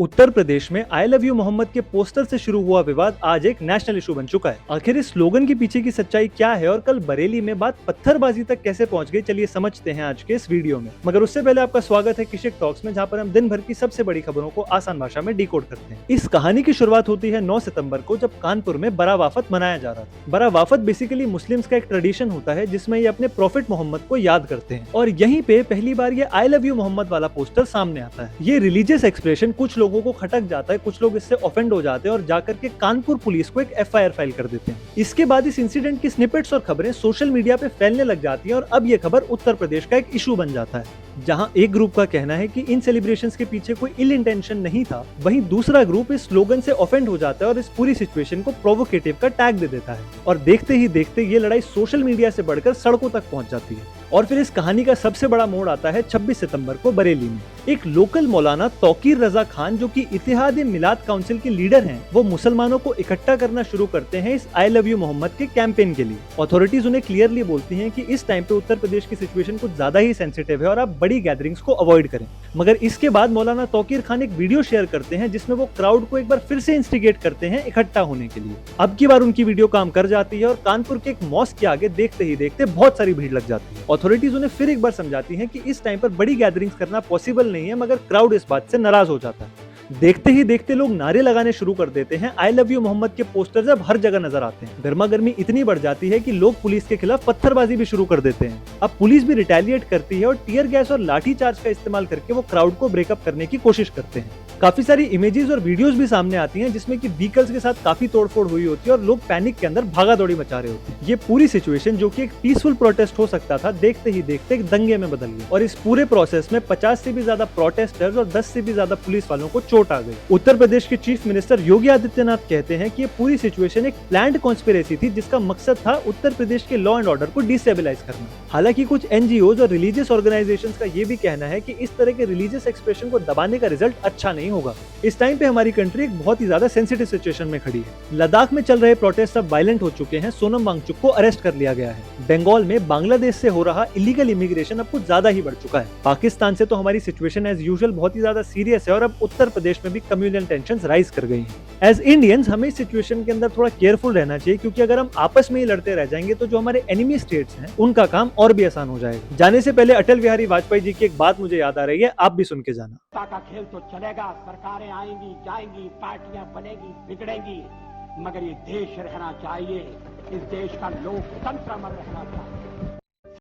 उत्तर प्रदेश में I love you Mohammad के poster से शुरू हुआ विवाद आज एक नेशनल इशू बन चुका है। आखिर इस स्लोगन के पीछे की सच्चाई क्या है और कल बरेली में बात पत्थरबाजी तक कैसे पहुंच गई, चलिए समझते हैं आज के इस वीडियो में। मगर उससे पहले आपका स्वागत है किशिक टॉक्स में, जहां पर हम दिन भर की सबसे बड़ी खबरों को आसान भाषा में डिकोड करते हैं। इस कहानी की शुरुआत होती है 9 सितंबर को, जब कानपुर में बरावाफत मनाया जा रहा था। बरावाफत बेसिकली मुस्लिम्स का एक ट्रेडिशन होता है जिसमें ये अपने प्रॉफिट मोहम्मद को याद करते हैं, और यहीं पे पहली बार ये आई लव यू मोहम्मद वाला पोस्टर सामने आता है। ये रिलीजियस एक्सप्रेशन कुछ लोगों को खटक जाता है, कुछ लोग इससे ऑफेंड हो जाते हैं और जाकर के कानपुर पुलिस को एक एफआईआर फाइल कर देते हैं। इसके बाद इस इंसिडेंट की स्निपेट्स और खबरें सोशल मीडिया पे फैलने लग जाती हैं और अब ये खबर उत्तर प्रदेश का एक इशू बन जाता है, जहां एक ग्रुप का कहना है कि इन सेलिब्रेशंस के पीछे कोई इल इंटेंशन नहीं था, वहीं दूसरा ग्रुप इस स्लोगन से ऑफेंड हो जाता है और इस पूरी सिचुएशन को प्रोवोकेटिव का टैग दे देता है। और देखते ही देखते ये लड़ाई सोशल मीडिया से बढ़कर सड़कों तक पहुंच जाती है। और फिर इस कहानी का सबसे बड़ा मोड़ आता है 26 सितंबर को बरेली में। एक लोकल मौलाना तौकीर रजा खान, जो कि इत्तेहाद मिलाद काउंसिल के लीडर हैं, वो मुसलमानों को इकट्ठा करना शुरू करते हैं इस आई लव यू मोहम्मद के कैंपेन के लिए। अथॉरिटीज उन्हें क्लियरली बोलती हैं कि इस टाइम पे उत्तर प्रदेश की सिचुएशन कुछ ज्यादा ही सेंसिटिव है और आप बड़ी गैदरिंग्स को अवॉइड करें। मगर इसके बाद मौलाना तौकीर खान एक वीडियो शेयर करते हैं जिसमें वो क्राउड को एक बार फिर से इंस्टिगेट करते हैं इकट्ठा होने के लिए। अब की बार उनकी वीडियो काम कर जाती है और कानपुर के एक मॉस्क के आगे देखते ही देखते बहुत सारी भीड़ लग जाती है। अथॉरिटीज उन्हें फिर एक बार समझाती हैं कि इस टाइम पर बड़ी गैदरिंग्स करना पॉसिबल नहीं है, मगर क्राउड इस बात से नाराज हो जाता है। देखते ही देखते लोग नारे लगाने शुरू कर देते हैं। आई लव यू मोहम्मद के पोस्टर्स अब हर जगह नजर आते हैं। गर्मा गर्मी इतनी बढ़ जाती है कि लोग पुलिस के खिलाफ पत्थरबाजी भी शुरू कर देते हैं। अब पुलिस भी रिटेलिएट करती है और टीयर गैस और लाठी चार्ज का इस्तेमाल करके वो क्राउड को ब्रेकअप करने की कोशिश करते हैं। काफी सारी इमेजेस और वीडियोस भी सामने आती हैं जिसमें कि व्हीकल्स के साथ काफी तोड़फोड़ हुई होती है और लोग पैनिक के अंदर भागा दौड़ी मचा रहे होते हैं। ये पूरी सिचुएशन, जो कि एक पीसफुल प्रोटेस्ट हो सकता था, देखते ही देखते एक दंगे में बदल गई। और इस पूरे प्रोसेस में 50 से भी ज्यादा प्रोटेस्टर्स और 10 से भी ज्यादा पुलिस वालों को चोट आ गई। उत्तर प्रदेश के चीफ मिनिस्टर योगी आदित्यनाथ कहते हैं कि ये पूरी सिचुएशन एक प्लान्ड कॉन्स्पिरेसी थी, जिसका मकसद था उत्तर प्रदेश के लॉ एंड ऑर्डर को डिस्टेबलाइज करना। हालांकि कुछ एनजीओज और रिलीजियस ऑर्गेनाइजेशंस का ये भी कहना है कि इस तरह के रिलीजियस एक्सप्रेशन को दबाने का रिजल्ट अच्छा नहीं होगा। इस टाइम पे हमारी कंट्री एक बहुत ही ज्यादा सेंसिटिव सिचुएशन में खड़ी है। लद्दाख में चल रहे प्रोटेस्ट अब वायलेंट हो चुके हैं। सोनम वांगचुक को अरेस्ट कर लिया गया है। बंगाल में बांग्लादेश से हो रहा इलीगल इमिग्रेशन अब कुछ ज्यादा ही बढ़ चुका है। पाकिस्तान से तो हमारी सिचुएशन एज यूजुअल बहुत ही ज्यादा सीरियस है और अब उत्तर प्रदेश में भी कम्युनल टेंशंस राइज कर गई हैं। एज इंडियंस हमें इस सिचुएशन के अंदर थोड़ा केयरफुल रहना चाहिए, क्योंकि अगर हम आपस में ही लड़ते रह जाएंगे तो जो हमारे एनिमी स्टेट्स हैं उनका काम और भी आसान हो जाएगा। जाने से पहले अटल बिहारी वाजपेयी जी की एक बात मुझे याद आ रही है, आप भी सुन के जाना। का खेल तो चलेगा, सरकारें आएंगी जाएंगी, पार्टियां बनेगी बिगड़ेंगी, मगर ये देश रहना चाहिए। इस देश का लोकतंत्र अमर रहना चाहिए।